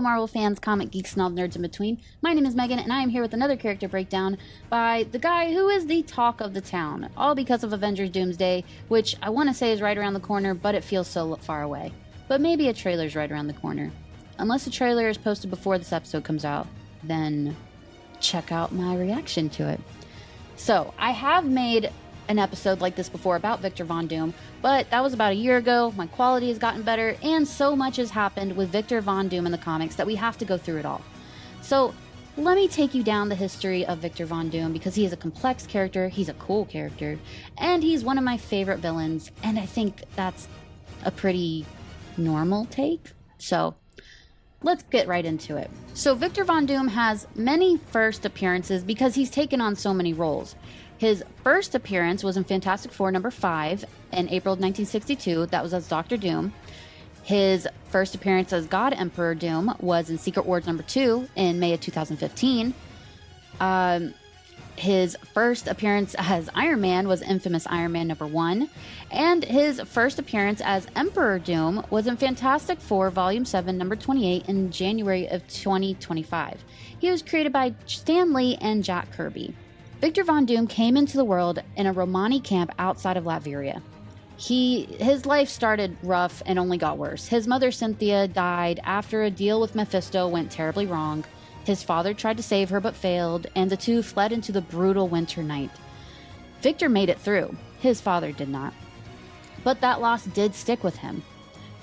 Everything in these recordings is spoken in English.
Marvel fans, comic geeks, and all nerds in between. My name is Megan, and I am here with another character breakdown by the guy who is the talk of the town, all because of Avengers Doomsday, which I want to say is right around the corner, but it feels so far away. But maybe a trailer's right around the corner. Unless the trailer is posted before this episode comes out, then check out my reaction to it. So, I have made an episode like this before about Victor Von Doom, but that was about a year ago. My quality has gotten better, and so much has happened with Victor Von Doom in the comics that we have to go through it all. So let me take you down the history of Victor Von Doom, because he is a complex character, he's a cool character, and he's one of my favorite villains, and I think that's a pretty normal take. So let's get right into it. So Victor Von Doom has many first appearances because he's taken on so many roles. His first appearance was in Fantastic Four number 5 in April of 1962. That was as Dr. Doom. His first appearance as God Emperor Doom was in Secret Wars number 2 in May of 2015. His first appearance as Iron Man was Infamous Iron Man number 1. And his first appearance as Emperor Doom was in Fantastic Four Volume 7 number 28 in January of 2025. He was created by Stan Lee and Jack Kirby. Victor Von Doom came into the world in a Romani camp outside of Latveria. His life started rough and only got worse. His mother Cynthia died after a deal with Mephisto went terribly wrong. His father tried to save her but failed, and the two fled into the brutal winter night. Victor made it through. His father did not. But that loss did stick with him.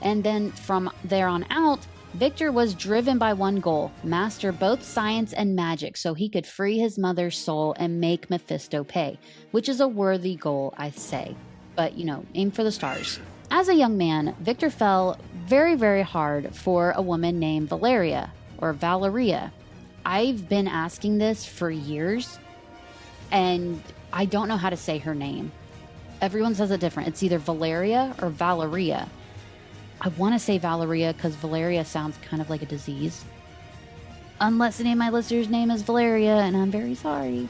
And then from there on out, Victor was driven by one goal: master both science and magic so he could free his mother's soul and make Mephisto pay, which is a worthy goal, I say. But, aim for the stars. As a young man, Victor fell very, very hard for a woman named Valeria, or Valeria. I've been asking this for years, and I don't know how to say her name. Everyone says it different. It's either Valeria or Valeria. I want to say Valeria because Valeria sounds kind of like a disease. Unless any of my listeners' name is Valeria, and I'm very sorry.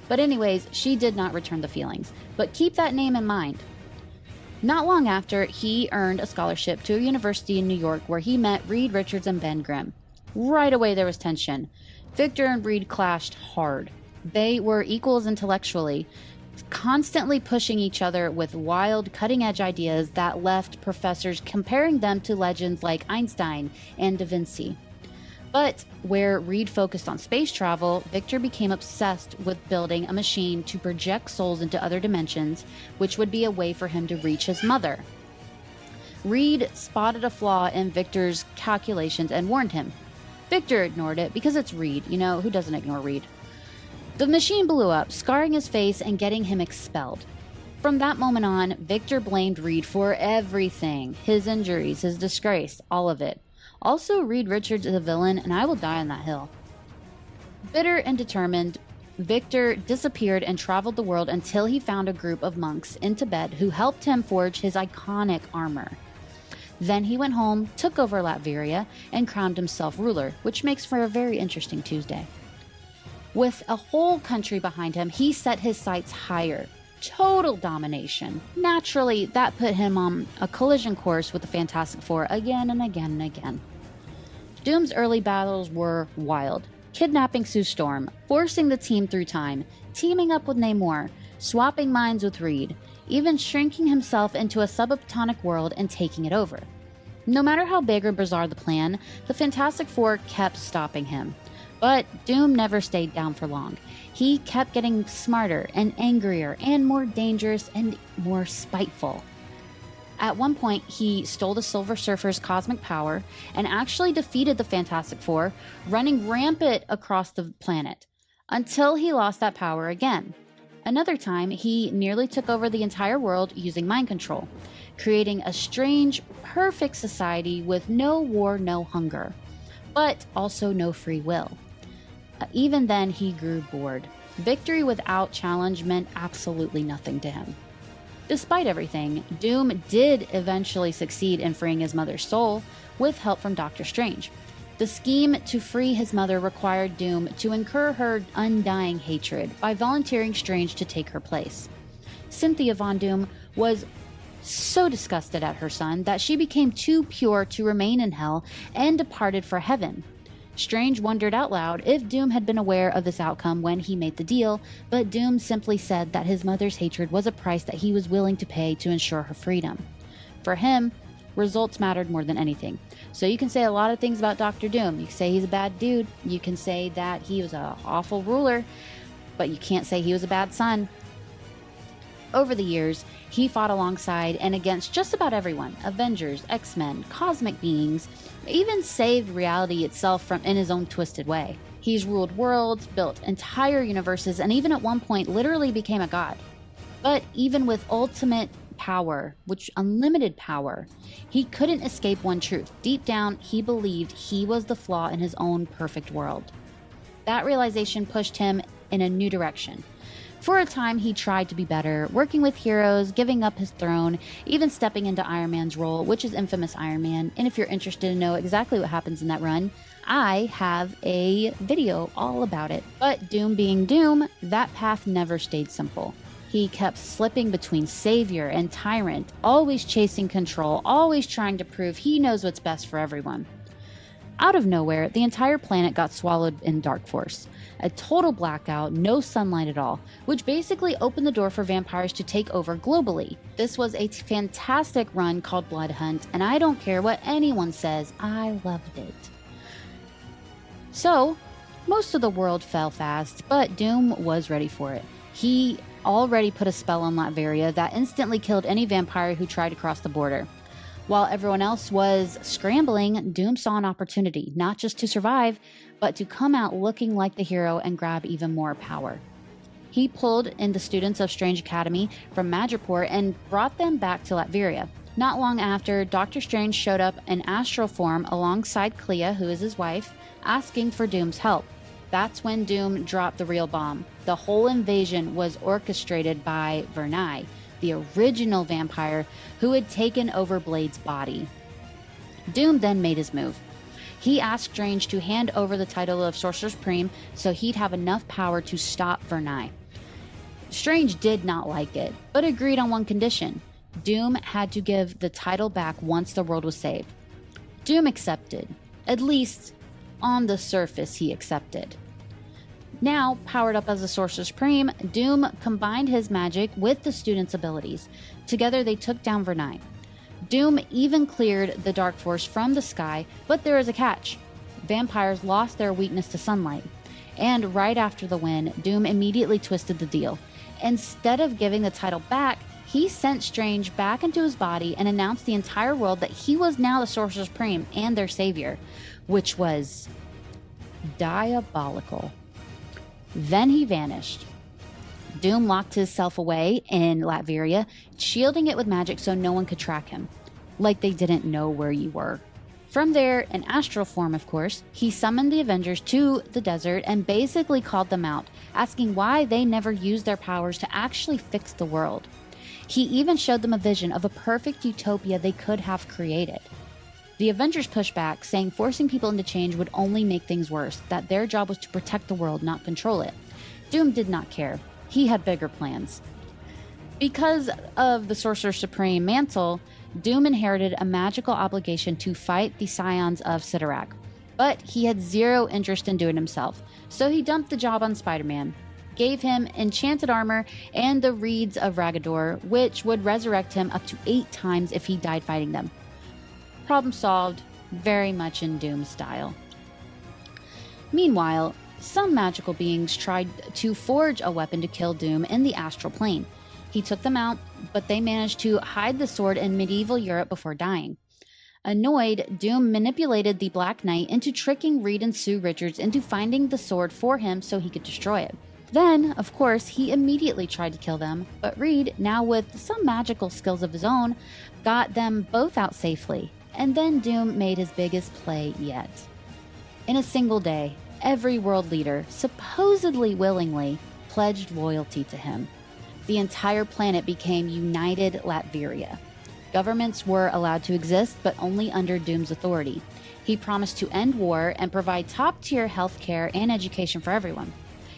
But anyways, she did not return the feelings. But keep that name in mind. Not long after, he earned a scholarship to a university in New York where he met Reed Richards and Ben Grimm. Right away there was tension. Victor and Reed clashed hard. They were equals intellectually, constantly pushing each other with wild, cutting-edge ideas that left professors comparing them to legends like Einstein and Da Vinci. But where Reed focused on space travel, Victor became obsessed with building a machine to project souls into other dimensions, which would be a way for him to reach his mother. Reed spotted a flaw in Victor's calculations and warned him. Victor ignored it because it's Reed. Who doesn't ignore Reed? The machine blew up, scarring his face and getting him expelled. From that moment on, Victor blamed Reed for everything. His injuries, his disgrace, all of it. Also, Reed Richards is a villain, and I will die on that hill. Bitter and determined, Victor disappeared and traveled the world until he found a group of monks in Tibet who helped him forge his iconic armor. Then he went home, took over Latveria, and crowned himself ruler, which makes for a very interesting Tuesday. With a whole country behind him, he set his sights higher. Total domination. Naturally, that put him on a collision course with the Fantastic Four again and again and again. Doom's early battles were wild. Kidnapping Sue Storm, forcing the team through time, teaming up with Namor, swapping minds with Reed, even shrinking himself into a subatomic world and taking it over. No matter how big or bizarre the plan, the Fantastic Four kept stopping him. But Doom never stayed down for long. He kept getting smarter and angrier and more dangerous and more spiteful. At one point, he stole the Silver Surfer's cosmic power and actually defeated the Fantastic Four, running rampant across the planet, until he lost that power again. Another time, he nearly took over the entire world using mind control, creating a strange, perfect society with no war, no hunger, but also no free will. Even then, he grew bored. Victory without challenge meant absolutely nothing to him. Despite everything, Doom did eventually succeed in freeing his mother's soul with help from Doctor Strange. The scheme to free his mother required Doom to incur her undying hatred by volunteering Strange to take her place. Cynthia Von Doom was so disgusted at her son that she became too pure to remain in hell and departed for heaven. Strange wondered out loud if Doom had been aware of this outcome when he made the deal, but Doom simply said that his mother's hatred was a price that he was willing to pay to ensure her freedom. For him, results mattered more than anything. So you can say a lot of things about Dr. Doom. You can say he's a bad dude. You can say that he was an awful ruler, but you can't say he was a bad son. Over the years, he fought alongside and against just about everyone: Avengers, X-Men, cosmic beings, even saved reality itself from in his own twisted way. He's ruled worlds, built entire universes, and even at one point literally became a god. But even with ultimate power, which unlimited power, he couldn't escape one truth. Deep down, he believed he was the flaw in his own perfect world. That realization pushed him in a new direction. For a time, he tried to be better, working with heroes, giving up his throne, even stepping into Iron Man's role, which is Infamous Iron Man. And if you're interested to know exactly what happens in that run, I have a video all about it. But Doom being Doom, that path never stayed simple. He kept slipping between savior and tyrant, always chasing control, always trying to prove he knows what's best for everyone. Out of nowhere, the entire planet got swallowed in dark force. A total blackout, no sunlight at all, which basically opened the door for vampires to take over globally. This was a fantastic run called Blood Hunt, and I don't care what anyone says, I loved it. So, most of the world fell fast, but Doom was ready for it. He already put a spell on Latveria that instantly killed any vampire who tried to cross the border. While everyone else was scrambling, Doom saw an opportunity, not just to survive, but to come out looking like the hero and grab even more power. He pulled in the students of Strange Academy from Madripoor and brought them back to Latveria. Not long after, Doctor Strange showed up in astral form alongside Clea, who is his wife, asking for Doom's help. That's when Doom dropped the real bomb. The whole invasion was orchestrated by Vernai, the original vampire who had taken over Blade's body. Doom then made his move. He asked Strange to hand over the title of Sorcerer Supreme so he'd have enough power to stop Vernai. Strange did not like it, but agreed on one condition. Doom had to give the title back once the world was saved. Doom accepted. At least, on the surface, he accepted. Now, powered up as a Sorcerer Supreme, Doom combined his magic with the students' abilities. Together, they took down Vernai. Doom even cleared the Dark Force from the sky, but there is a catch. Vampires lost their weakness to sunlight. And right after the win, Doom immediately twisted the deal. Instead of giving the title back, he sent Strange back into his body and announced the entire world that he was now the Sorcerer Supreme and their savior, which was diabolical. Then he vanished. Doom locked himself away in Latveria, shielding it with magic so no one could track him, like they didn't know where you were. From there, in astral form of course, he summoned the Avengers to the desert and basically called them out, asking why they never used their powers to actually fix the world. He even showed them a vision of a perfect utopia they could have created. The Avengers pushed back, saying forcing people into change would only make things worse, that their job was to protect the world, not control it. Doom did not care. He had bigger plans. Because of the Sorcerer Supreme mantle, Doom inherited a magical obligation to fight the Scions of Sidorak. But he had zero interest in doing it himself, so he dumped the job on Spider-Man, gave him enchanted armor and the reeds of Ragador, which would resurrect him up to 8 times if he died fighting them. Problem solved, very much in Doom style. Meanwhile, some magical beings tried to forge a weapon to kill Doom in the astral plane. He took them out, but they managed to hide the sword in medieval Europe before dying. Annoyed, Doom manipulated the Black Knight into tricking Reed and Sue Richards into finding the sword for him so he could destroy it. Then, of course, he immediately tried to kill them, but Reed, now with some magical skills of his own, got them both out safely. And then Doom made his biggest play yet. In a single day, every world leader, supposedly willingly, pledged loyalty to him. The entire planet became United Latveria. Governments were allowed to exist, but only under Doom's authority. He promised to end war and provide top-tier healthcare and education for everyone.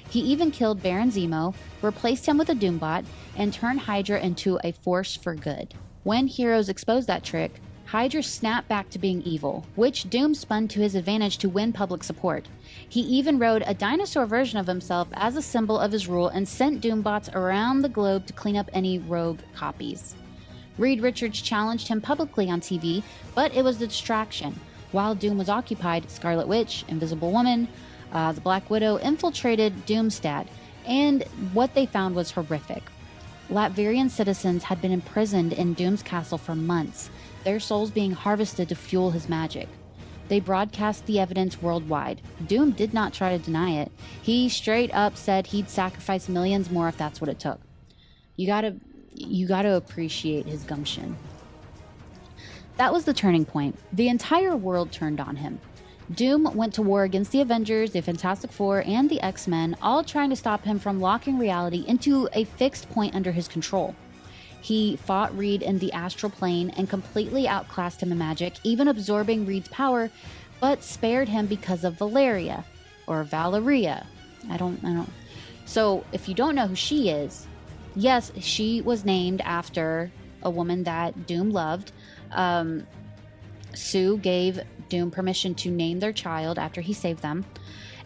He even killed Baron Zemo, replaced him with a Doombot, and turned Hydra into a force for good. When heroes exposed that trick, Hydra snapped back to being evil, which Doom spun to his advantage to win public support. He even rode a dinosaur version of himself as a symbol of his rule and sent Doombots around the globe to clean up any rogue copies. Reed Richards challenged him publicly on TV, but it was a distraction. While Doom was occupied, Scarlet Witch, Invisible Woman, the Black Widow infiltrated Doomsday, and what they found was horrific. Latverian citizens had been imprisoned in Doom's castle for months, their souls being harvested to fuel his magic. They broadcast the evidence worldwide. Doom did not try to deny it. He straight up said he'd sacrifice millions more if that's what it took. You gotta appreciate his gumption. That was the turning point. The entire world turned on him. Doom went to war against the Avengers, the Fantastic Four, and the X-Men, all trying to stop him from locking reality into a fixed point under his control. He fought Reed in the astral plane and completely outclassed him in magic, even absorbing Reed's power, but spared him because of Valeria, or Valeria. I don't. So, if you don't know who she is, yes, she was named after a woman that Doom loved. Sue gave Doom permission to name their child after he saved them,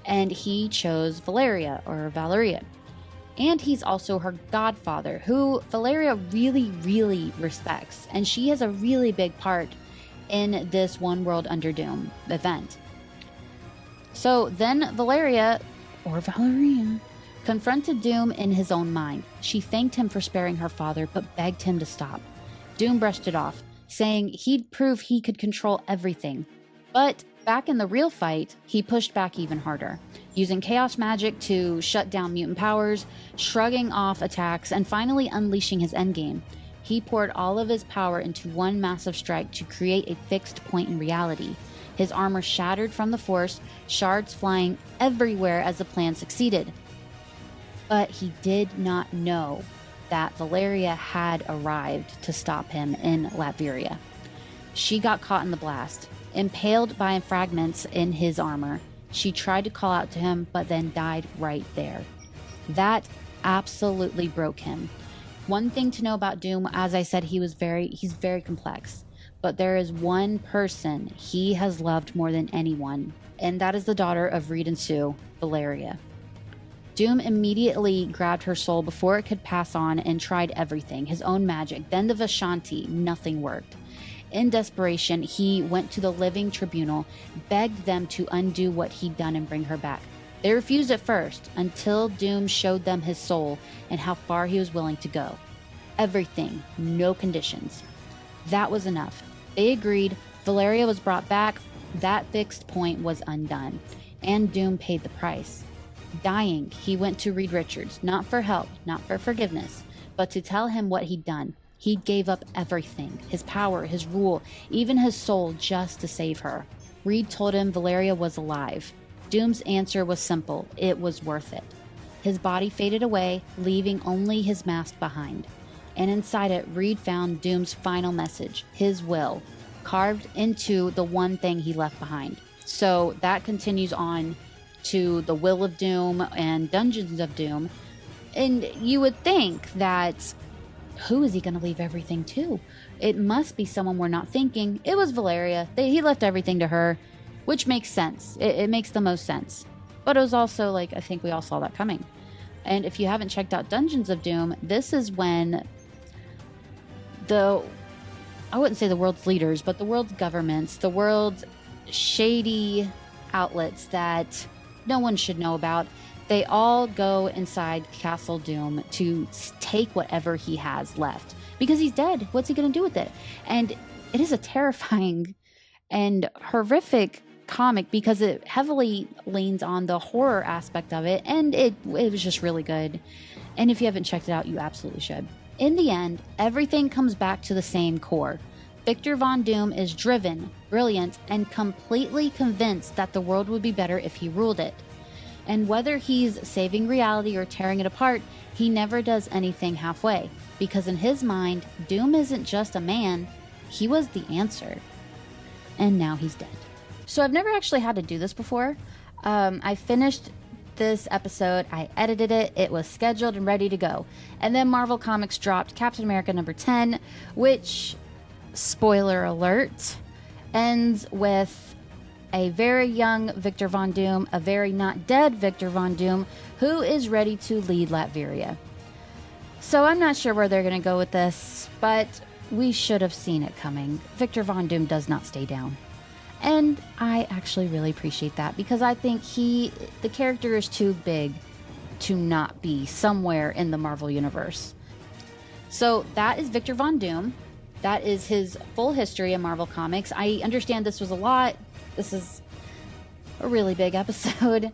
and he chose Valeria, or Valeria. And he's also her godfather, who Valeria really, really respects, and she has a really big part in this One World Under Doom event. So then Valeria, or Valeria, confronted Doom in his own mind. She thanked him for sparing her father, but begged him to stop. Doom brushed it off, saying he'd prove he could control everything. But back in the real fight, he pushed back even harder, using chaos magic to shut down mutant powers, shrugging off attacks, and finally unleashing his endgame. He poured all of his power into one massive strike to create a fixed point in reality. His armor shattered from the force, shards flying everywhere as the plan succeeded. But he did not know that Valeria had arrived to stop him in Latveria. She got caught in the blast, impaled by fragments in his armor. She tried to call out to him, but then died right there. That absolutely broke him. One thing to know about Doom, as I said, he's very complex. But there is one person he has loved more than anyone, and that is the daughter of Reed and Sue, Valeria. Doom immediately grabbed her soul before it could pass on and tried everything, his own magic, then the Vishanti. Nothing worked. In desperation, he went to the living tribunal, begged them to undo what he'd done and bring her back. They refused at first, until Doom showed them his soul and how far he was willing to go. Everything, no conditions. That was enough. They agreed, Valeria was brought back, that fixed point was undone, and Doom paid the price. Dying, he went to Reed Richards, not for help, not for forgiveness, but to tell him what he'd done. He gave up everything, his power, his rule, even his soul, just to save her. Reed told him Valeria was alive. Doom's answer was simple, it was worth it. His body faded away, leaving only his mask behind. And inside it, Reed found Doom's final message, his will, carved into the one thing he left behind. So that continues on to the Will of Doom and Dungeons of Doom. And you would think that, who is he going to leave everything to? It must be someone we're not thinking. It was Valeria. He left everything to her, which makes sense. It makes the most sense. But it was also like, I think we all saw that coming. And if you haven't checked out Dungeons of Doom, this is when I wouldn't say the world's leaders, but the world's governments, the world's shady outlets that no one should know about, they all go inside Castle Doom to take whatever he has left. Because he's dead. What's he going to do with it? And it is a terrifying and horrific comic because it heavily leans on the horror aspect of it. And it was just really good. And if you haven't checked it out, you absolutely should. In the end, everything comes back to the same core. Victor Von Doom is driven, brilliant, and completely convinced that the world would be better if he ruled it. And whether he's saving reality or tearing it apart, he never does anything halfway. Because in his mind, Doom isn't just a man, he was the answer. And now he's dead. So I've never actually had to do this before. I finished this episode, I edited it, it was scheduled and ready to go. And then Marvel Comics dropped Captain America number 10, which spoiler alert, ends with a very young Victor Von Doom, a very not dead Victor Von Doom, who is ready to lead Latveria. So I'm not sure where they're going to go with this, but we should have seen it coming. Victor Von Doom does not stay down. And I actually really appreciate that, because I think the character is too big to not be somewhere in the Marvel Universe. So that is Victor Von Doom. That is his full history in Marvel Comics. I understand this was a lot. This is a really big episode.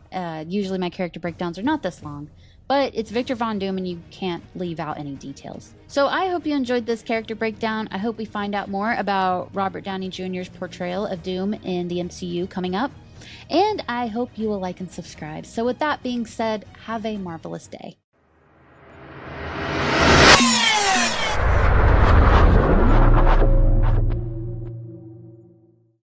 Usually my character breakdowns are not this long. But it's Victor Von Doom and you can't leave out any details. So I hope you enjoyed this character breakdown. I hope we find out more about Robert Downey Jr.'s portrayal of Doom in the MCU coming up. And I hope you will like and subscribe. So with that being said, have a marvelous day.